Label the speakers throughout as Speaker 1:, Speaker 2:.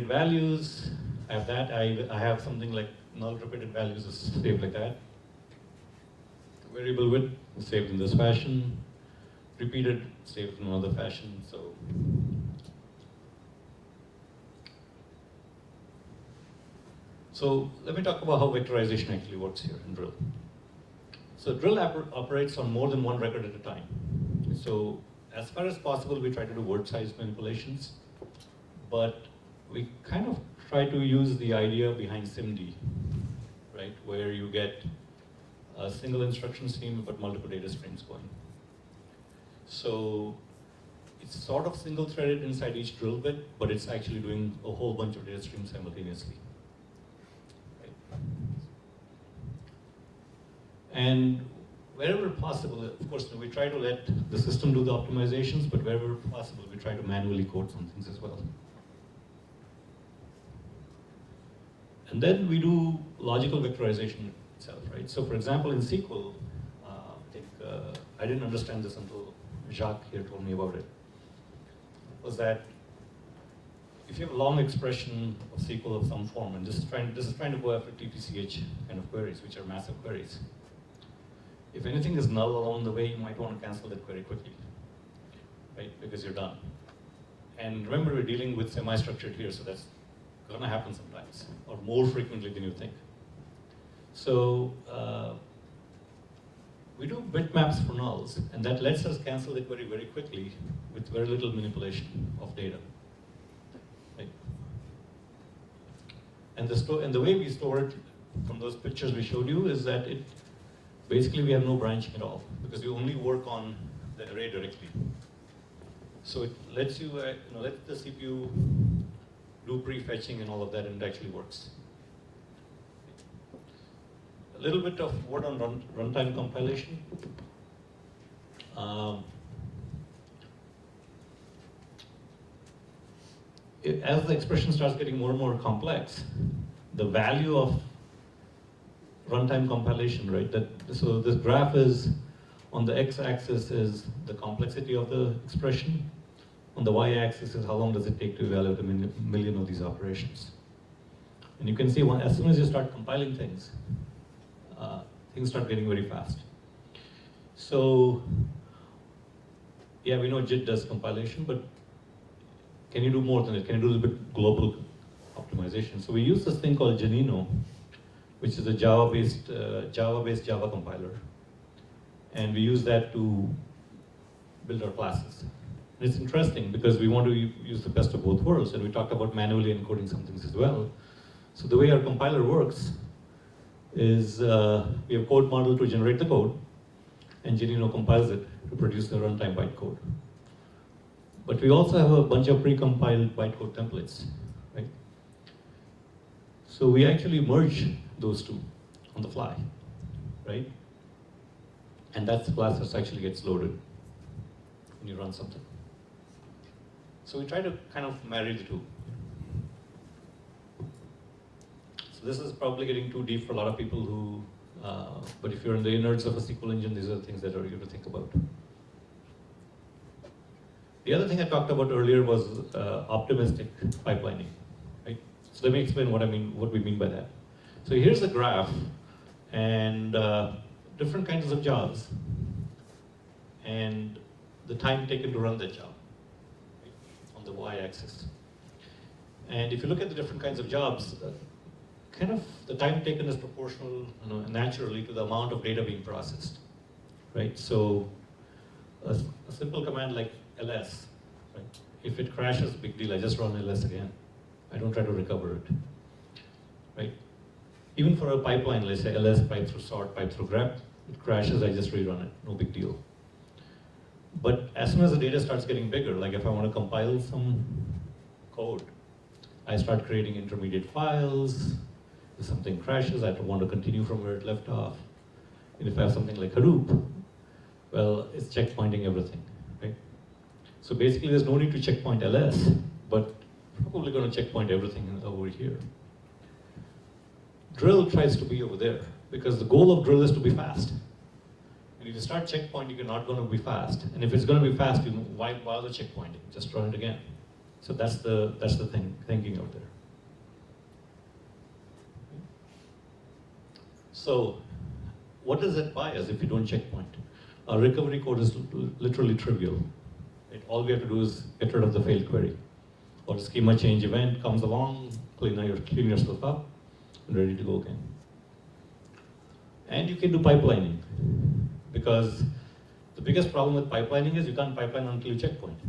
Speaker 1: values, I have that. I have something like null repeated values is saved like that. Variable width is saved in this fashion. Repeated saved in another fashion. So let me talk about how vectorization actually works here in Drill. So Drill operates on more than one record at a time. So as far as possible, we try to do word size manipulations, but we kind of try to use the idea behind SIMD, right? Where you get a single instruction stream but multiple data streams going. So it's sort of single-threaded inside each drill bit, but it's actually doing a whole bunch of data streams simultaneously. Right? And wherever possible, of course, we try to let the system do the optimizations, but wherever possible, we try to manually code some things as well. And then we do logical vectorization itself, right? So for example, in SQL, I didn't understand this until Jacques here told me about it, was that if you have a long expression of SQL of some form, and this is trying to go after TTCH kind of queries, which are massive queries. If anything is null along the way, you might want to cancel that query quickly, right? Because you're done. And remember, we're dealing with semi-structured here, so that's going to happen sometimes, or more frequently than you think. So we do bitmaps for nulls, and that lets us cancel the query very quickly with very little manipulation of data. Right? And the way we store it from those pictures we showed you is that basically we have no branching at all, because we only work on the array directly. So it lets you, let the CPU do prefetching and all of that, and it actually works. A little bit of word on runtime compilation. As the expression starts getting more and more complex, the value of runtime compilation, right? So this graph is, on the x-axis is the complexity of the expression. On the y-axis is how long does it take to evaluate a million of these operations. And you can see as soon as you start compiling things, things start getting very fast. So, yeah, we know JIT does compilation, but can you do more than it? Can you do a little bit global optimization? So we use this thing called Janino, which is a Java-based Java compiler. And we use that to build our classes. And it's interesting because we want to use the best of both worlds, and we talked about manually encoding some things as well. So the way our compiler works is we have code model to generate the code, and Janino compiles it to produce the runtime bytecode. But we also have a bunch of pre-compiled bytecode templates, right? So we actually merge those two on the fly, right? And that's the class that actually gets loaded when you run something. So we try to kind of marry the two. So this is probably getting too deep for a lot of people who, but if you're in the innards of a SQL engine, these are the things that are you to think about. The other thing I talked about earlier was optimistic pipelining, right? So let me explain what we mean by that. So here's the graph, and different kinds of jobs, and the time taken to run that job, right, on the y-axis. And if you look at the different kinds of jobs, kind of the time taken is proportional, naturally, to the amount of data being processed, right? So a simple command like ls, right? If it crashes, big deal, I just run ls again. I don't try to recover it, right? Even for a pipeline, let's say ls pipe through sort, pipe through grep, it crashes, I just rerun it, no big deal. But as soon as the data starts getting bigger, like if I want to compile some code, I start creating intermediate files. If something crashes, I want to continue from where it left off. And if I have something like Hadoop, well, it's checkpointing everything, right? So basically, there's no need to checkpoint ls, but probably going to checkpoint everything over here. Drill tries to be over there, because the goal of drill is to be fast. And if you start checkpointing, you're not going to be fast. And if it's going to be fast, why bother checkpointing? Just run it again. So that's the thinking out there. So what does that buy us if you don't checkpoint? Our recovery code is literally trivial. Right? All we have to do is get rid of the failed query. Or a schema change event comes along, clean yourself up, and ready to go again. And you can do pipelining, because the biggest problem with pipelining is you can't pipeline until you checkpoint.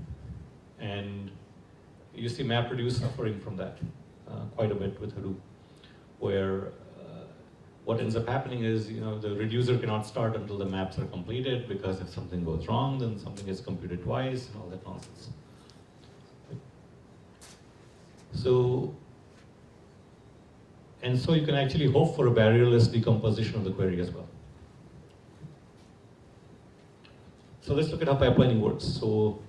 Speaker 1: And you see MapReduce suffering from that quite a bit with Hadoop, where what ends up happening is, the reducer cannot start until the maps are completed, because if something goes wrong, then something is computed twice and all that nonsense. So you can actually hope for a barrierless decomposition of the query as well. So let's look at how pipelining works. So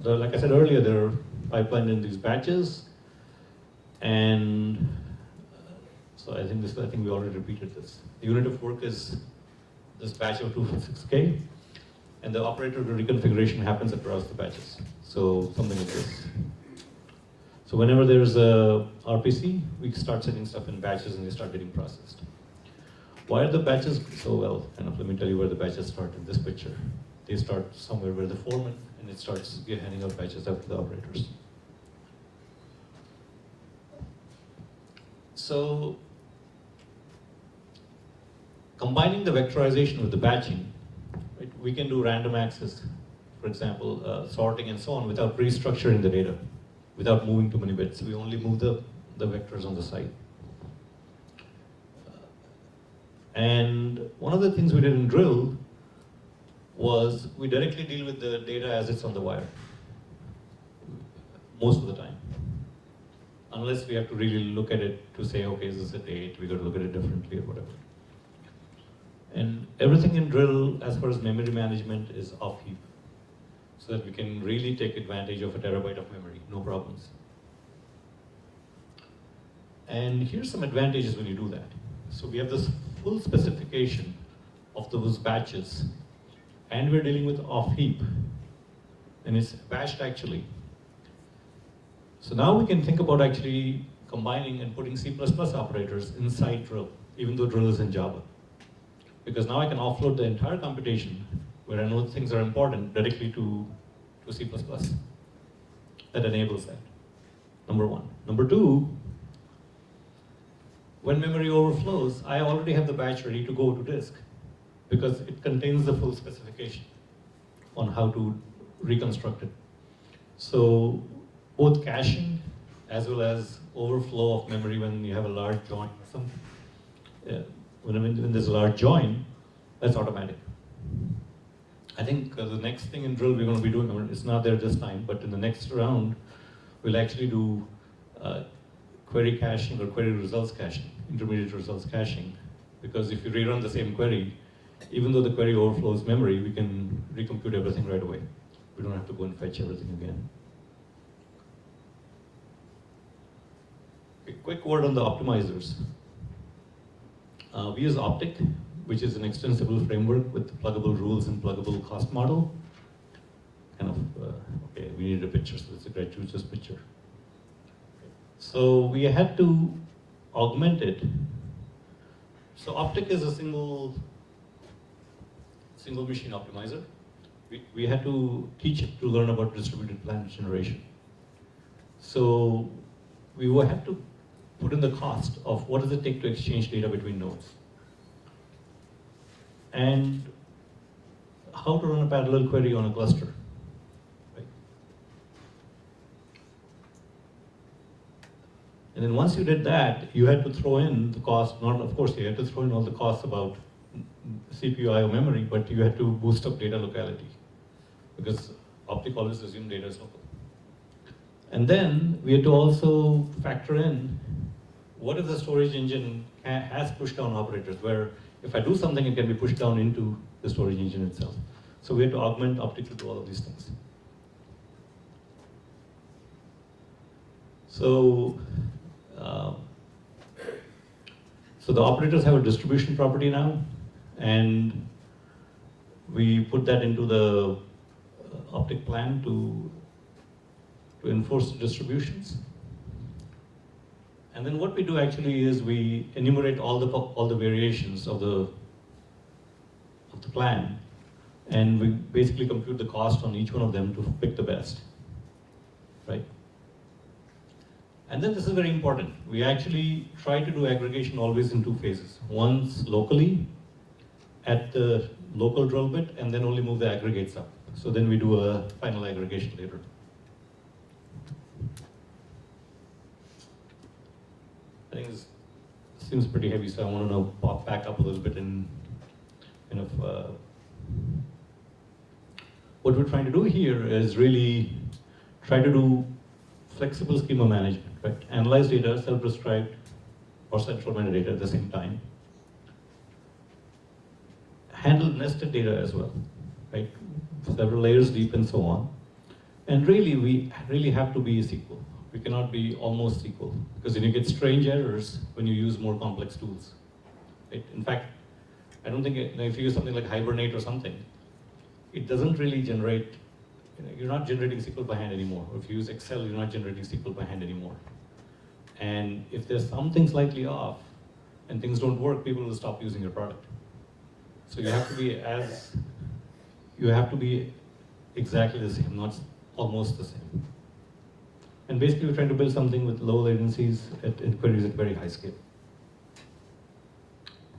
Speaker 1: like I said earlier, they're pipelined in these batches, and so I think we already repeated this. The unit of work is this batch of 256K, and the operator reconfiguration happens across the batches. So something like this. So whenever there's a RPC, we start sending stuff in batches and they start getting processed. Why are the batches so well? Let me tell you where the batches start in this picture. They start somewhere where the foreman, and it starts handing out batches out to the operators. So combining the vectorization with the batching, right, we can do random access, for example, sorting and so on, without restructuring the data, without moving too many bits. We only move the vectors on the side. And one of the things we did in Drill was we directly deal with the data as it's on the wire, most of the time. Unless we have to really look at it to say, okay, is this a date? We got to look at it differently or whatever. And everything in Drill, as far as memory management, is off heap, so that we can really take advantage of a terabyte of memory, no problems. And here's some advantages when you do that. So we have this full specification of those batches, and we're dealing with off heap, and it's batched actually. So now we can think about actually combining and putting C++ operators inside Drill, even though Drill is in Java. Because now I can offload the entire computation, where I know things are important, directly to C++. That enables that, number one. Number two, when memory overflows, I already have the batch ready to go to disk, because it contains the full specification on how to reconstruct it. So both caching as well as overflow of memory when you have a large join or something. When there's a large join, that's automatic. I think the next thing in Drill we're going to be doing, it's not there this time, but in the next round, we'll actually do query caching or query results caching, intermediate results caching. Because if you rerun the same query, even though the query overflows memory, we can recompute everything right away. We don't have to go and fetch everything again. A quick word on the optimizers. We use Optic, which is an extensible framework with pluggable rules and pluggable cost model. Okay, we needed a picture, so it's a great choose this picture. So we had to augment it. So Optic is a single machine optimizer. We had to teach it to learn about distributed plan generation. So we had to put in the cost of what does it take to exchange data between nodes, and how to run a parallel query on a cluster. Right? And then once you did that, you had to throw in the cost, of course you had to throw in all the costs about CPU IO memory, but you had to boost up data locality, because Optic always assumed data is local. And then we had to also factor in what if the storage engine has push-down operators, where if I do something, it can be pushed down into the storage engine itself. So we had to augment Optic to do all of these things. So, so the operators have a distribution property now, and we put that into the Optic plan to to enforce the distributions. And then what we do actually is we enumerate all the variations of the plan, and we basically compute the cost on each one of them to pick the best, right? And then this is very important. We actually try to do aggregation always in two phases. Once locally at the local drill bit, and then only move the aggregates up. So then we do a final aggregation later. I think this seems pretty heavy, so I want to now pop back up a little bit and kind of what we're trying to do here is really try to do flexible schema management, right? Analyze data, self-prescribed or central metadata at the same time. Handle nested data as well, right? Several layers deep and so on. And really, we really have to be SQL. We cannot be almost SQL, because then you get strange errors when you use more complex tools. Right? In fact, I don't think if you use something like Hibernate or something, it doesn't really generate, you're not generating SQL by hand anymore. Or if you use Excel, you're not generating SQL by hand anymore. And if there's something slightly off and things don't work, people will stop using your product. So you have to be exactly the same, not almost the same. And basically we're trying to build something with low latencies and queries at very high scale.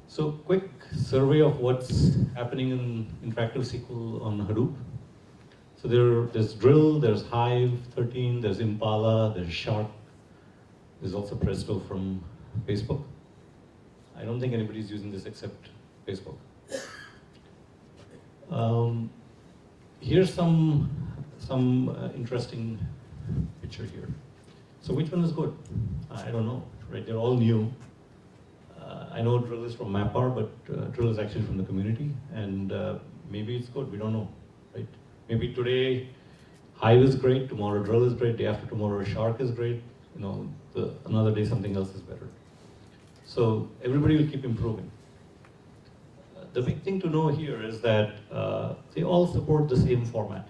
Speaker 1: So quick survey of what's happening in interactive SQL on Hadoop. So there's Drill, there's Hive 13, there's Impala, there's Shark. There's also Presto from Facebook. I don't think anybody's using this except Facebook. Here's some interesting picture here. So which one is good? I don't know, right? They're all new. I know Drill is from MapR, but Drill is actually from the community, and maybe it's good, we don't know, right? Maybe today Hive is great, tomorrow Drill is great, day after tomorrow Shark is great, another day something else is better. So everybody will keep improving. The big thing to know here is that they all support the same format.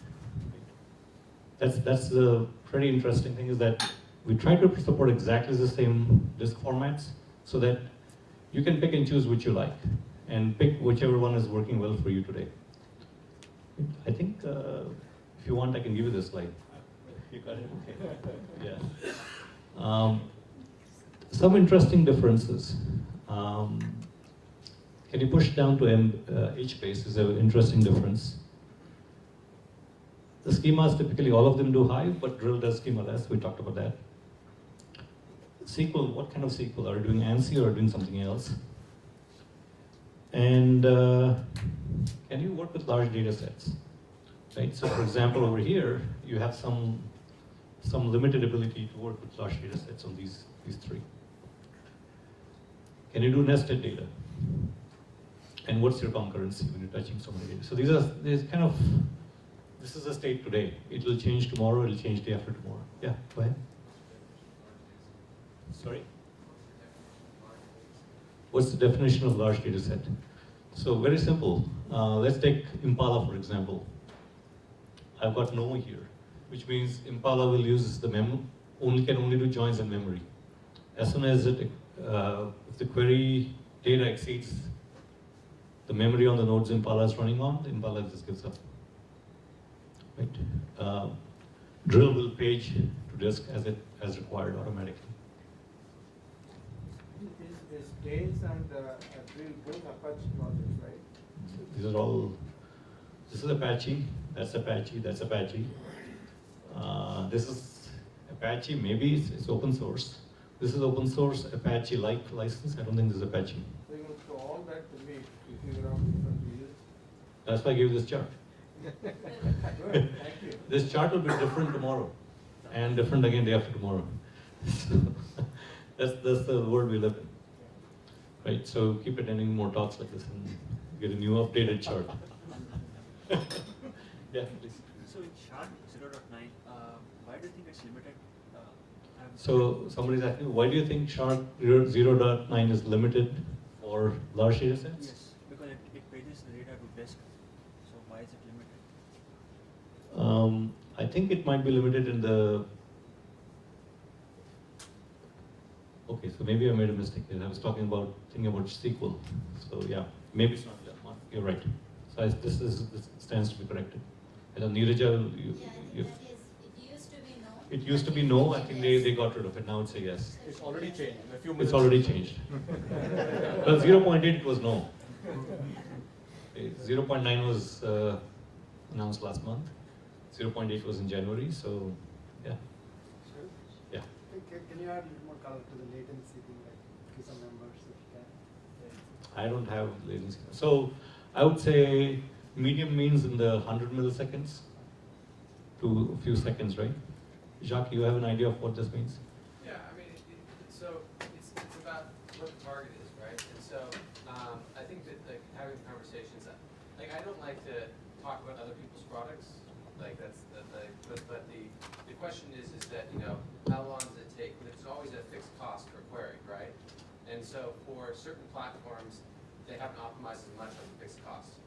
Speaker 1: That's the pretty interesting thing, is that we try to support exactly the same disk formats so that you can pick and choose which you like and pick whichever one is working well for you today. I think if you want, I can give you this slide. You got it? Okay. Yeah. Some interesting differences. Can you push down to HBase is an interesting difference. The schemas, typically all of them do Hive, but Drill does schemaless. We talked about that. SQL, what kind of SQL? Are you doing ANSI or doing something else? And can you work with large data sets? Right? So for example, over here, you have some limited ability to work with large data sets on these three. Can you do nested data? And what's your concurrency when you're touching so many data? So this is the state today. It will change tomorrow, it will change day after tomorrow. Yeah, go ahead. Sorry? What's the definition of large data set? So very simple. Let's take Impala, for example. I've got no here, which means Impala will use the can only do joins in memory. As soon as if the query data exceeds the memory on the nodes Impala is running on, the Impala just gives up. Right? Drill will page to disk as required automatically.
Speaker 2: Is Tails and Drill both Apache projects, right?
Speaker 1: These are all. This is Apache. That's Apache. That's Apache. This is Apache. Maybe it's open source. This is open source Apache-like license. I don't think this is Apache.
Speaker 2: So you will show all that to me if you have different views.
Speaker 1: That's why I gave this chart.
Speaker 2: Good, thank you.
Speaker 1: This chart will be different tomorrow, and different again day after tomorrow. that's the world we live in, right? So keep attending more talks like this and get a new updated chart. Yeah, please.
Speaker 3: So in Shark 0.9, why do you think it's limited?
Speaker 1: So somebody's asking, why do you think Shark 0.9 is limited for large data sets?
Speaker 3: Yes, because it pages the data to disk. So why is it limited?
Speaker 1: I think it might be limited in the Okay, so maybe I made a mistake here. I was thinking about SQL. So yeah, maybe it's not that one. You're right. So this stands to be corrected. And then Neeraj,
Speaker 4: Yeah, I think that is, it used to be no.
Speaker 1: it used to be no. I think they got rid of it. Now it's a yes.
Speaker 5: It's already changed. In a few minutes.
Speaker 1: It's already changed. Well, 0.8 it was no. 0.9 was announced last month. 0.8 was in January. So yeah.
Speaker 6: Sure.
Speaker 1: Yeah.
Speaker 6: Can you add a little more color to the latency thing, like give some numbers if you can?
Speaker 1: I don't have latency. So I would say medium means in the 100 milliseconds to a few seconds, right? Jacques, you have an idea of what this means?
Speaker 7: Yeah, I mean, so it's about what the target is, right? And so I think that like having conversations, like I don't like to talk about other people's products, like but the question is that how long does it take? There's always a fixed cost per query, right? And so for certain platforms, they haven't optimized as much on the fixed costs,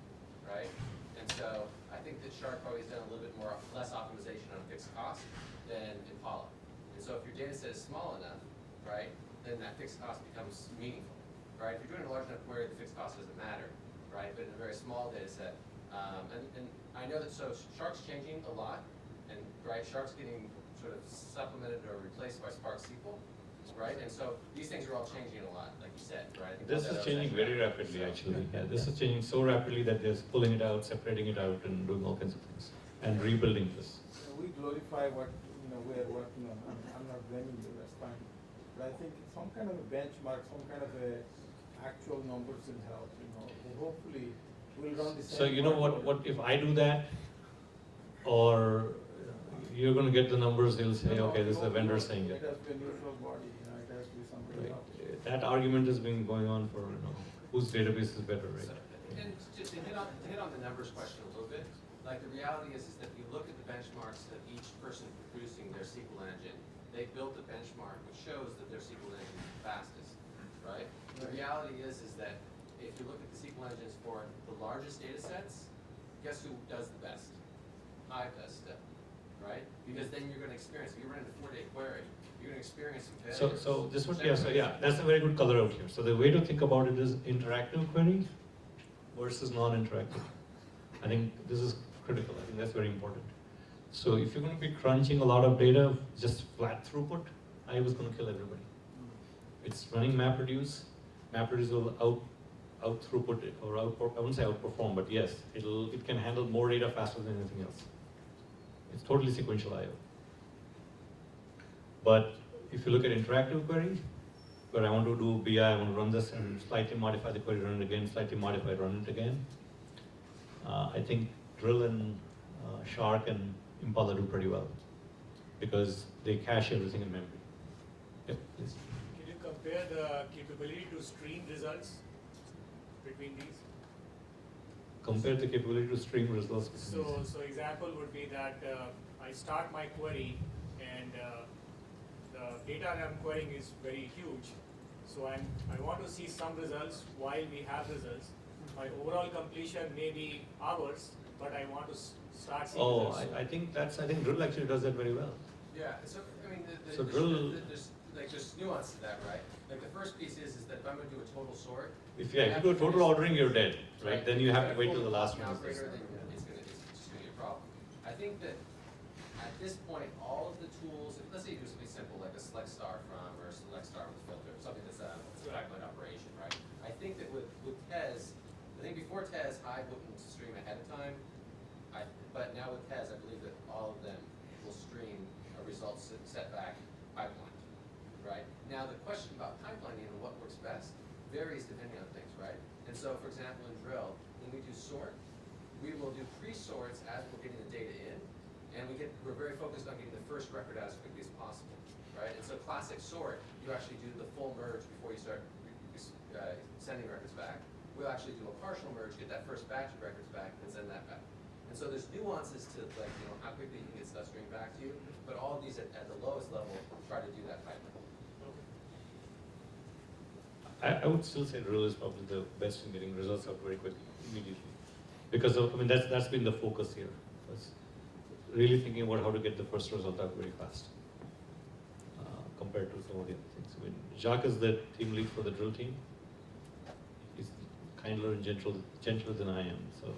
Speaker 7: right? And so I think that Shark probably has done a little bit less optimization on fixed cost than Impala. And so if your data set is small enough, right, then that fixed cost becomes meaningful, right? If you're doing a large enough query, the fixed cost doesn't matter, right? But in a very small data set, and I know that so Shark's changing a lot, and right, Shark's getting sort of supplemented or replaced by Spark SQL, right? And so these things are all changing a lot, like you said, right? I think
Speaker 1: This is changing very rapidly, actually. Yeah, this is changing so rapidly that they're pulling it out, separating it out, and doing all kinds of things, and rebuilding this.
Speaker 2: We glorify what we are working on. I'm not blaming you, that's fine. But I think some kind of a benchmark, some kind of a actual numbers will help. Hopefully we'll run the same.
Speaker 1: So you know what if I do that, or you're going to get the numbers, they'll say, okay, this is the vendor saying it.
Speaker 2: It has to be a neutral body, it has to be somebody
Speaker 1: Right.
Speaker 2: else.
Speaker 1: That argument has been going on for whose database is better, right?
Speaker 7: So, and just to hit on the numbers question a little bit, like the reality is that if you look at the benchmarks of each person producing their SQL engine, they built a benchmark which shows that their SQL engine is the fastest, right? The reality is that if you look at the SQL engines for the largest data sets, guess who does the best? Hive does still, right? Because then you're going to experience, if you run into 4-day query, you're going to experience some failures.
Speaker 1: So this would be, that's a very good color out here. So the way to think about it is interactive query versus non-interactive. I think this is critical. I think that's very important. So if you're going to be crunching a lot of data, just flat throughput, I was going to kill everybody. It's running MapReduce. MapReduce will out throughput it, or I wouldn't say outperform, but yes, it can handle more data faster than anything else. It's totally sequential I/O. But if you look at interactive query, where I want to do BI, I want to run this and slightly modify the query, run it again, slightly modify, run it again. I think Drill and Shark and Impala do pretty well because they cache everything in memory. Yep, please.
Speaker 5: Can you compare the capability to stream results between these?
Speaker 1: Compare the capability to stream results.
Speaker 5: So example would be that I start my query and the data that I'm querying is very huge. So I want to see some results while we have results. My overall completion may be hours, but I want to start seeing results.
Speaker 1: I think Drill actually does that very well.
Speaker 7: Yeah, so I mean,
Speaker 1: So Drill-
Speaker 7: there's nuance to that, right? Like the first piece is that if I'm going to do a total sort,
Speaker 1: If you do a total ordering, you're dead, right? Then you have to wait till the last one.
Speaker 7: Operator, then it's just going to be a problem. I think that at this point, all of the tools, let's say you do something simple like a select star from or a select star with filter, something that's a pipeline operation, right? I think that with Tez, I think before Tez, I wouldn't stream ahead of time. But now with Tez, I believe that all of them will stream a results setback pipeline, right? Now the question about pipelining and what works best varies depending on things, right? And so, for example, in Drill, when we do sort, we will do pre-sorts as we're getting the data in, and we're very focused on getting the first record out as quickly as possible, right? And so classic sort, you actually do the full merge before you start sending records back. We'll actually do a partial merge, get that first batch of records back, and send that back. And so there's nuances to how quickly you can get stuff streamed back to you, but all of these at the lowest level try to do that pipeline.
Speaker 1: I would still say Drill is probably the best in getting results out very quickly, immediately. Because that's been the focus here. Was really thinking about how to get the first result out very fast compared to some of the other things. Jacques is the team lead for the drill team. He's kinder and gentler than I am, so.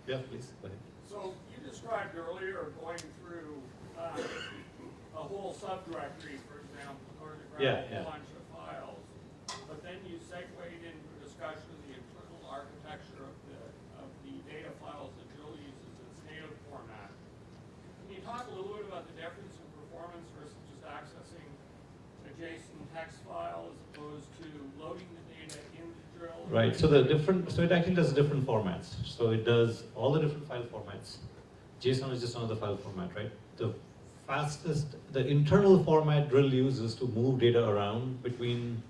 Speaker 1: Yeah, please, go ahead.
Speaker 8: So you described earlier going through a whole subdirectory, for example, in order to grab
Speaker 1: Yeah,
Speaker 8: a bunch of files. But then you segued into a discussion of the internal architecture of the data files that Drill uses its native format. Can you talk a little bit about the difference in performance versus just accessing a JSON text file as opposed to loading the data into Drill?
Speaker 1: Right, so it actually does different formats. So it does all the different file formats. JSON is just another file format, right? The internal format Drill uses to move data around between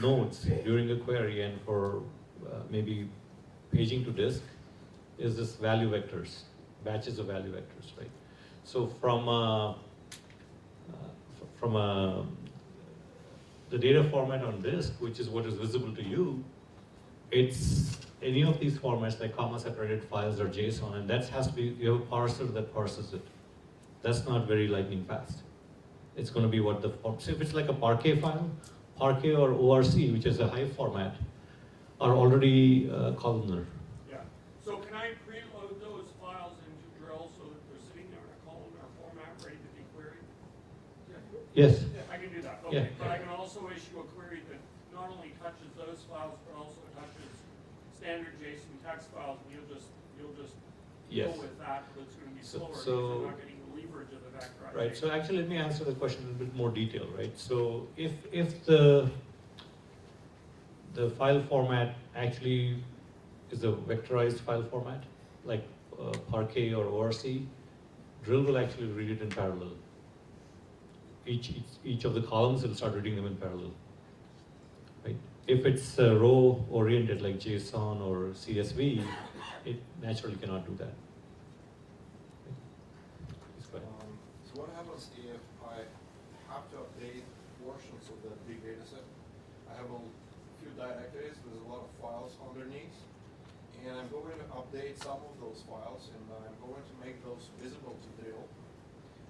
Speaker 1: nodes during a query and for maybe paging to disk is this value vectors, batches of value vectors, right? So from the data format on disk, which is what is visible to you, it's any of these formats like comma-separated files or JSON, and that has to be, you have a parser that parses it. That's not very lightning fast. It's going to be what the form, so if it's like a Parquet file, Parquet or ORC, which is a high format, are already columnar.
Speaker 8: Yeah. So can I preload those files into Drill so that they're sitting there in a columnar format ready to be queried?
Speaker 1: Yes.
Speaker 8: I can do that,
Speaker 1: Yeah.
Speaker 8: okay. But I can also issue a query that not only touches those files, but also touches standard JSON text files, and you'll just
Speaker 1: Yes.
Speaker 8: deal with that, but it's gonna be
Speaker 1: So-
Speaker 8: slower because
Speaker 1: so-
Speaker 8: you're not getting the leverage of the vectorization.
Speaker 1: Right, so actually let me answer the question in a bit more detail, right? So if the file format actually is a vectorized file format, like Parquet or ORC, Drill will actually read it in parallel. Each of the columns will start reading them in parallel, right? If it's row oriented like JSON or CSV, it naturally cannot do that. Please go ahead.
Speaker 9: So what happens if I have to update portions of that big data set? I have a few directories with a lot of files underneath, and I'm going to update some of those files, and I'm going to make those visible to Drill.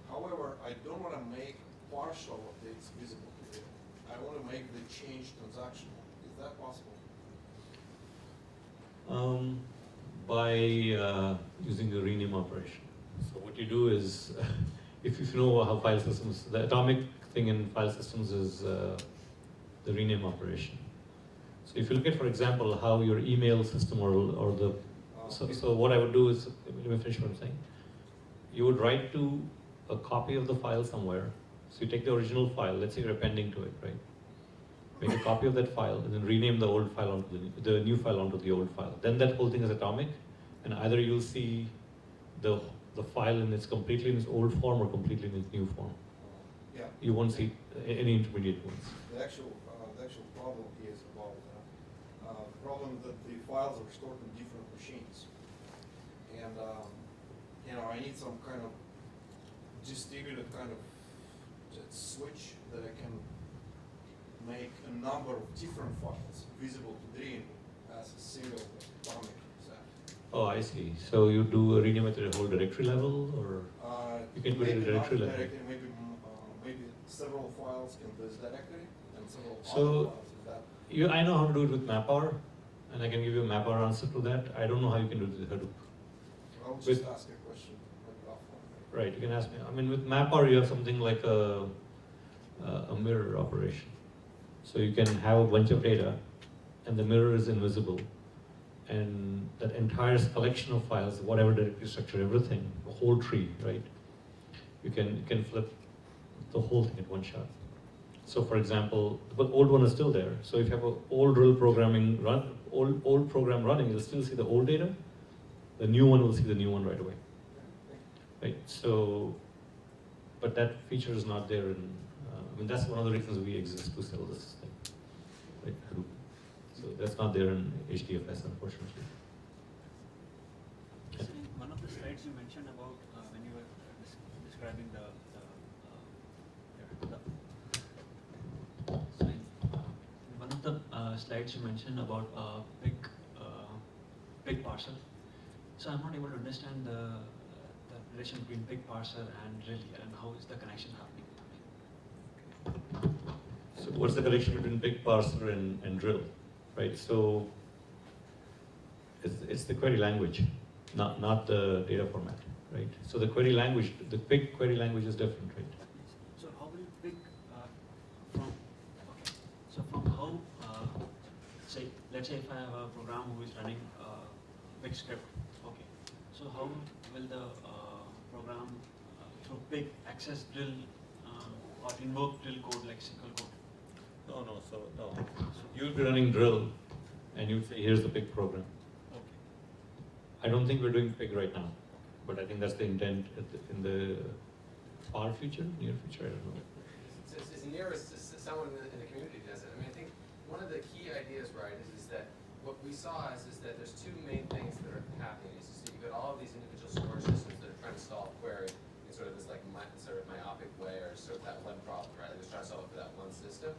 Speaker 9: However, I don't want to make partial updates visible to Drill. I want to make the change transactional. Is that possible?
Speaker 1: By using the rename operation. So what you do is, if you know how file systems, the atomic thing in file systems is the rename operation. So if you look at, for example, how your email system or the, so what I would do is, let me finish what I'm saying. You would write to a copy of the file somewhere. So you take the original file, let's say you're appending to it, right? Make a copy of that file and then rename the old file onto the new file onto the old file. Then that whole thing is atomic, and either you'll see the file in its completely in its old form or completely in its new form.
Speaker 9: Yeah.
Speaker 1: You won't see any intermediate ones.
Speaker 9: The actual problem is about the problem that the files are stored in different machines, and you know, I need some kind of distributed kind of switch that I can make a number of different files visible to Dream as a single atomic set.
Speaker 1: Oh, I see. So you do a rename at the whole directory level, or you can put it in
Speaker 9: Maybe not
Speaker 1: directory level.
Speaker 9: directly, maybe several files in this directory and several
Speaker 1: So,
Speaker 9: other files in that.
Speaker 1: I know how to do it with MapR, and I can give you a MapR answer to that. I don't know how you can do it with Hadoop.
Speaker 9: I'll just
Speaker 1: with-
Speaker 9: ask a question maybe offline.
Speaker 1: Right, you can ask me. I mean, with MapR, you have something like a mirror operation. So you can have a bunch of data, and the mirror is invisible, and that entire collection of files, whatever directory structure, everything, the whole tree, right? You can flip the whole thing at one shot. So, for example, the old one is still there. So if you have an old drill programming old program running, you'll still see the old data. The new one will see the new one right away. Right. So, but that feature is not there in. I mean, that's one of the reasons we exist, to sell this thing, right? Hadoop. So that's not there in HDFS, unfortunately.
Speaker 3: So in one of the slides you mentioned about when you were describing the so in one of the slides you mentioned about big parcel. So I'm not able to understand the relation between big parser and drill here, and how is the connection happening?
Speaker 1: So what's the connection between big parser and drill, right? So it's the query language, not the data format, right? So the query language, the big query language is different, right?
Speaker 3: So how will big from okay? So from how say let's say if I have a program who is running big script, okay. So how will the program through big access drill or invoke drill code like SQL code?
Speaker 1: No. You'll be running drill, and you'd say, here's the pig program.
Speaker 3: Okay.
Speaker 1: I don't think we're doing pig right now, but I think that's the intent in the far future, near future, I don't know.
Speaker 7: It's nearest to someone in the community does it. I mean, I think one of the key ideas, right, is that what we saw is that there's two main things that are happening. Is so you've got all of these individual storage systems that are trying to solve query in sort of this like sort of myopic way, or sort of that one problem, right? They're just trying to solve it for that one system,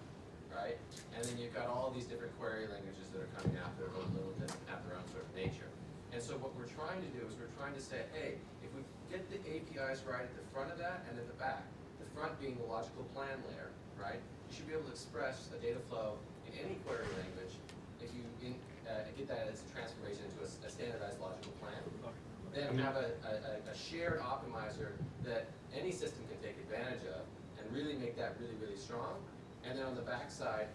Speaker 7: right? And then you've got all these different query languages that are coming after a little bit have their own sort of nature. And so what we're trying to do is we're trying to say, hey, if we get the APIs right at the front of that and at the back, the front being the logical plan layer, right? You should be able to express a data flow in any query language if you get that as a transformation into a standardized logical plan. Then have a shared optimizer that any system can take advantage of and really make that really, really strong. And then on the back side,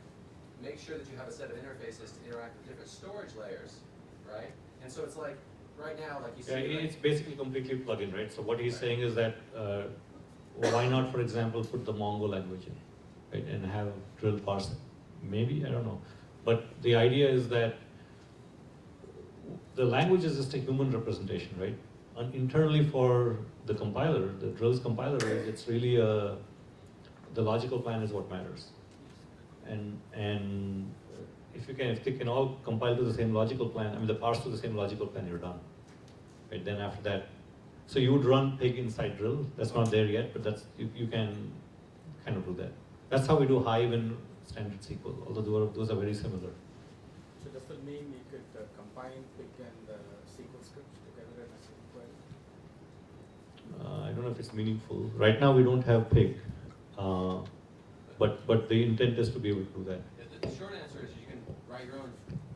Speaker 7: make sure that you have a set of interfaces to interact with different storage layers, right? And so it's like, right now, like you see...
Speaker 1: Yeah, it's basically completely plug-in, right? So what he's saying is that, why not, for example, put the Mongo language in, right? And have drill parsing. Maybe, I don't know. But the idea is that the language is just a human representation, right? And internally for the compiler, the drill's compiler, it's really the logical plan is what matters. And if they can all compile to the same logical plan, I mean, the parse to the same logical plan, you're done. Right, then after that, so you would run pig inside drill. That's not there yet, but that's you can kind of do that. That's how we do Hive and standard SQL, although those are very similar.
Speaker 2: So does that mean you could combine pig and SQL scripts together in a single query?
Speaker 1: I don't know if it's meaningful. Right now we don't have pig, but the intent is to be able to do that.
Speaker 7: The short answer is you can write your own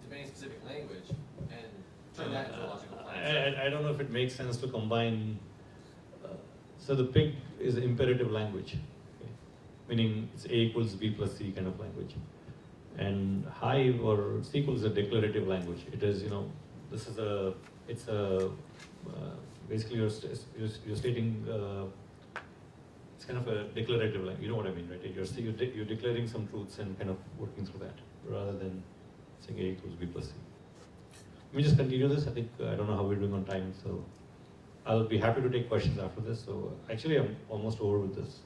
Speaker 7: domain-specific language and turn that into a logical plan.
Speaker 1: I don't know if it makes sense to combine. So the pig is an imperative language, okay? Meaning it's A equals B plus C kind of language. And Hive or SQL is a declarative language. It is, basically you're stating, it's kind of a declarative language. You know what I mean, right? You're declaring some truths and kind of working through that, rather than saying A equals B plus C. Let me just continue this. I think, I don't know how we're doing on time, so I'll be happy to take questions after this. So actually, I'm almost over with this.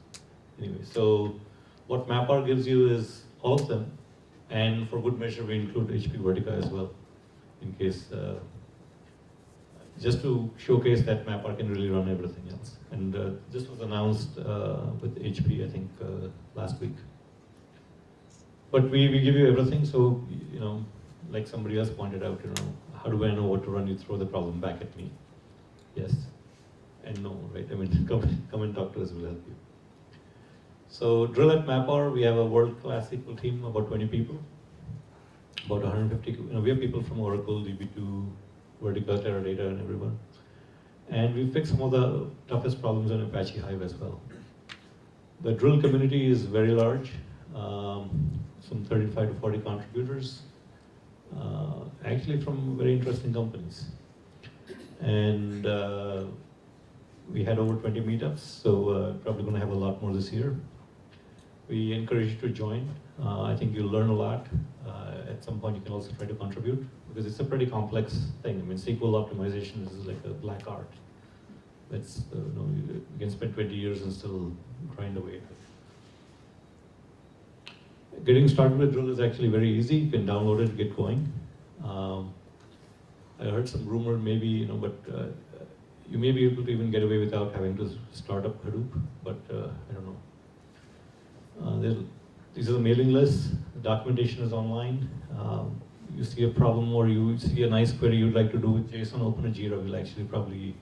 Speaker 1: Anyway, so what MapR gives you is all of them, and for good measure, we include HP Vertica as well, in case, just to showcase that MapR can really run everything else. And this was announced with HP, I think, last week. But we give you everything, so, like somebody else pointed out, how do I know what to run? You throw the problem back at me. Yes and no, right? I mean, come and talk to us, we'll help you. So drill at MapR, we have a world-class SQL team, about 20 people, about 150. We have people from Oracle, DB2, Vertica, Teradata, and everyone. And we fixed some of the toughest problems on Apache Hive as well. The drill community is very large, some 35 to 40 contributors, actually from very interesting companies. And we had over 20 meetups, so probably going to have a lot more this year. We encourage you to join. I think you'll learn a lot. At some point, you can also try to contribute, because it's a pretty complex thing. I mean, SQL optimization is like a black art. That's, you can spend 20 years and still grind away. Getting started with drill is actually very easy. You can download it, get going. I heard some rumor maybe, but you may be able to even get away without having to start up Hadoop, but I don't know. These are the mailing lists. The documentation is online. You see a problem or you see a nice query you'd like to do with JSON, open a Jira. We'll actually probably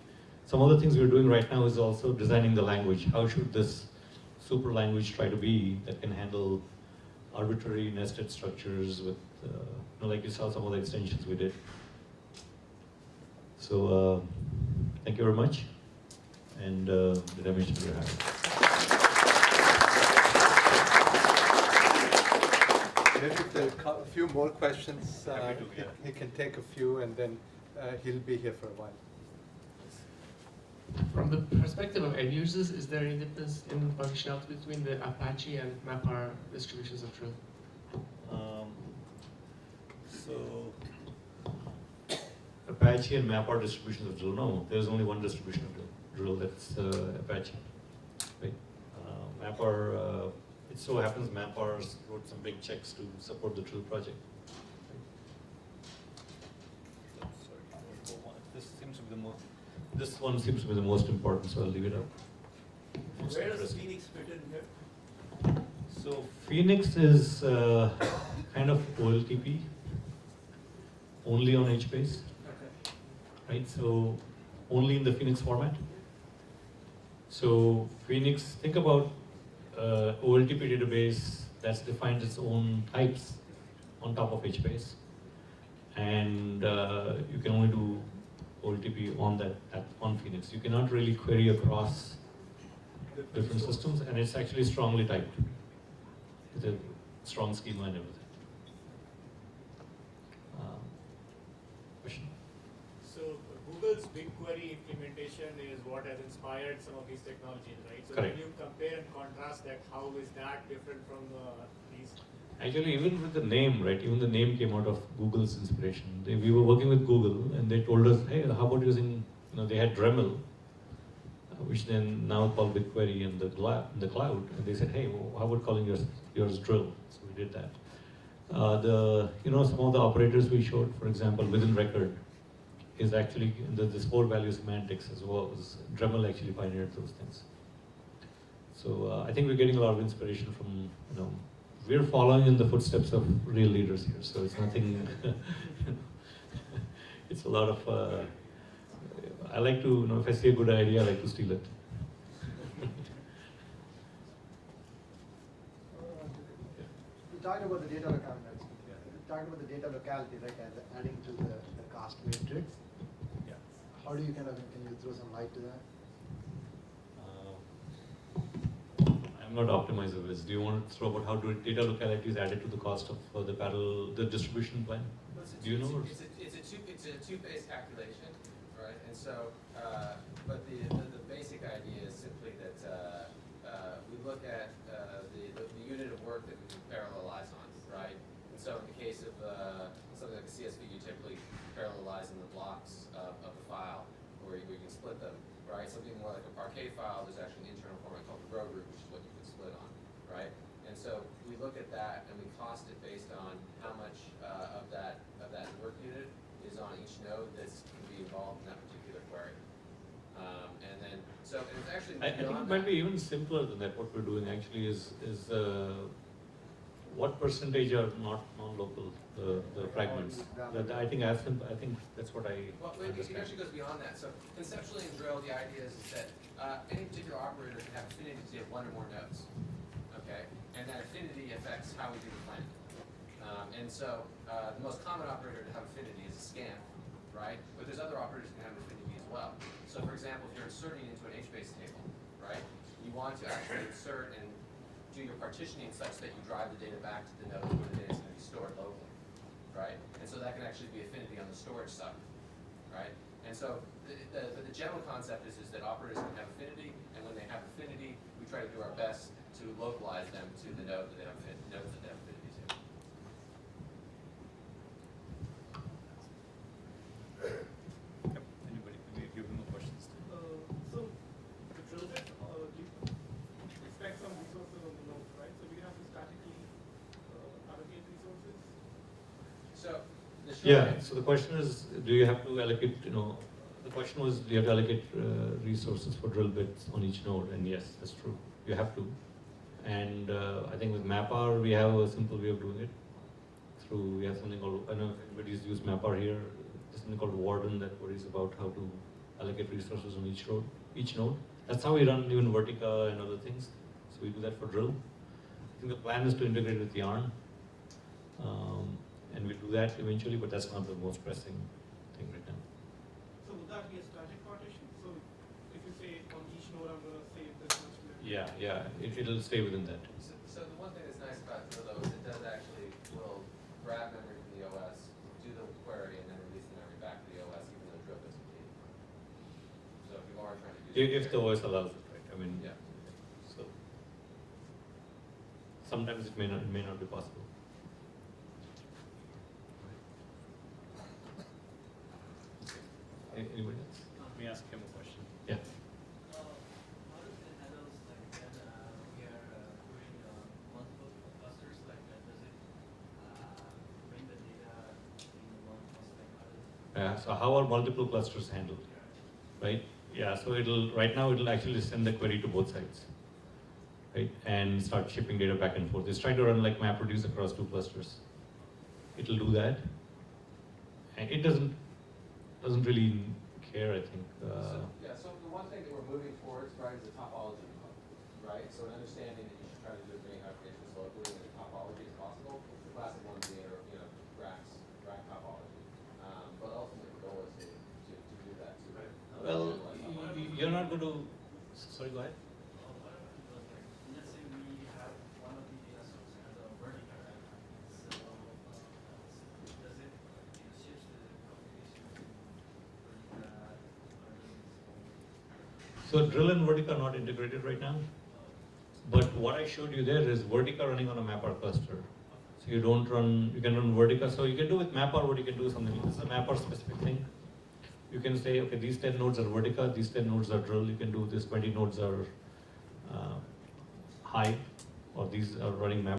Speaker 1: some of the things we're doing right now is also designing the language. How should this super language try to be that can handle arbitrary nested structures with, like you saw some of the extensions we did. So thank you very much, and did I mention your hand?
Speaker 6: Maybe if there are a few more questions,
Speaker 1: Happy to, yeah.
Speaker 6: he can take a few, and then he'll be here for a while.
Speaker 10: From the perspective of end users, is there any difference in functionality between the Apache and MapR distributions of Drill?
Speaker 1: So Apache and MapR distributions of Drill, no, there's only one distribution of Drill, that's Apache. Right? MapR, it so happens MapR wrote some big checks to support the Drill project. Right? Sorry, this seems to be the most. This one seems to be the most important, so I'll leave it up.
Speaker 5: Where does Phoenix fit in here?
Speaker 1: So Phoenix is kind of OLTP, only on HBase,
Speaker 5: Okay.
Speaker 1: right? So only in the Phoenix format. So Phoenix, think about OLTP database that's defined its own types on top of HBase, and you can only do OLTP on on Phoenix. You cannot really query across different systems, and it's actually strongly typed with a strong schema and everything. Question?
Speaker 5: So Google's BigQuery implementation is what has inspired some of these technologies, right? So
Speaker 1: Correct.
Speaker 5: when you compare and contrast that, how is that different from these?
Speaker 1: Actually, even with the name, right? Even the name came out of Google's inspiration. We were working with Google, and they told us, hey, how about using, they had Dremel, which then now called BigQuery in the cloud, and they said, hey, well, how about calling yours Drill? So we did that. Some of the operators we showed, for example, within record, is actually this core value semantics as well. Dremel actually pioneered those things. So I think we're getting a lot of inspiration from, we're following in the footsteps of real leaders here. So it's nothing, it's a lot of, I like to, if I see a good idea, I like to steal it.
Speaker 6: We talked about the data locality. We talked about the data locality, right, as adding to the cost matrix.
Speaker 1: Yeah.
Speaker 6: How do you can you throw some light to that?
Speaker 1: I'm not optimizer Wiz. Do you want to throw about how data locality is added to the cost of the distribution plan? Do you know?
Speaker 7: It's a two-phase calculation, right? And so, but the basic idea is simply that we look at the unit of work that we can parallelize on, right? And so in the case of something like a CSV, you typically parallelize in the blocks of the file, where you can split them, right? Something more like a Parquet file, there's actually an internal format called the row group, which is what you can split on, right? And so we look at that and we cost it based on how much of that work unit is on each node that's going to be involved in that particular query. And then, so it's actually
Speaker 1: I think it might be even simpler than that. What we're doing actually is what percentage are not non-local, the fragments. I think that's what I
Speaker 7: Well, it
Speaker 1: understand.
Speaker 7: actually goes beyond that. So conceptually in Drill, the idea is that any particular operator can have affinity to one or more nodes, okay? And that affinity affects how we do the plan. And so the most common operator to have affinity is a scan, right? But there's other operators that can have affinity as well. So for example, if you're inserting into an HBase table, right? You want to actually insert and do your partitioning such that you drive the data back to the node where the data is going to be stored locally, right? And so that can actually be affinity on the storage side, right? And so the general concept is that operators can have affinity, and when they have affinity, we try to do our best to localize them to the node that they have nodes that they have affinity to.
Speaker 1: Anybody? Maybe if you have more questions.
Speaker 8: So the drill bit, expect some resources on the node, right? So we have to statically allocate resources.
Speaker 7: So the short
Speaker 1: Yeah. So the question is, do you have to allocate? The question was, do you have to allocate resources for drill bits on each node? And yes, that's true. You have to. And I think with MapR, we have a simple way of doing it. We have something called, I don't know if anybody's used MapR here. There's something called Warden that worries about how to allocate resources on each node. That's how we run even Vertica and other things. So we do that for drill. I think the plan is to integrate with Yarn. And we'll do that eventually, but that's not the most pressing thing right now.
Speaker 11: So would that be a static partition? So if you say on each node I'm going to save this much memory?
Speaker 1: Yeah, it'll stay within that.
Speaker 7: So the one thing that's nice about Drill though is it does actually will grab memory from the OS, do the query, and then release the memory back to the OS, even though Drill is complete. So if you are trying to do
Speaker 1: If the OS allows it, right? I mean,
Speaker 7: yeah.
Speaker 1: so sometimes it may not be possible. Anybody else?
Speaker 12: Let me ask him a question.
Speaker 1: Yeah.
Speaker 13: How does it handle like when we are doing multiple clusters? Like does it bring the data in one cluster? Like how does it?
Speaker 1: So how are multiple clusters handled? Right? Yeah. So right now it'll actually send the query to both sides, right, and start shipping data back and forth. It's trying to run like MapReduce across 2 clusters. It'll do that, and it doesn't really care, I think.
Speaker 7: So the one thing that we're moving towards, right, is the topology mode, right? So an understanding that you should try to do as many applications locally in the topology as possible. The classic one being, rack topology. But ultimately the goal is to do that too.
Speaker 1: Well, you're not going to. Sorry, go ahead.
Speaker 13: Let's say we have one of the data sources as a vertical, so does it shift the computation
Speaker 1: So Drill and Vertica are not integrated right now. But what I showed you there is Vertica running on a MapR cluster. So you can run Vertica. So you can do with MapR what you can do something. This is a MapR specific thing. You can say, okay, these 10 nodes are Vertica, these 10 nodes are Drill. You can do this 20 nodes are Hive, or these are running MapR.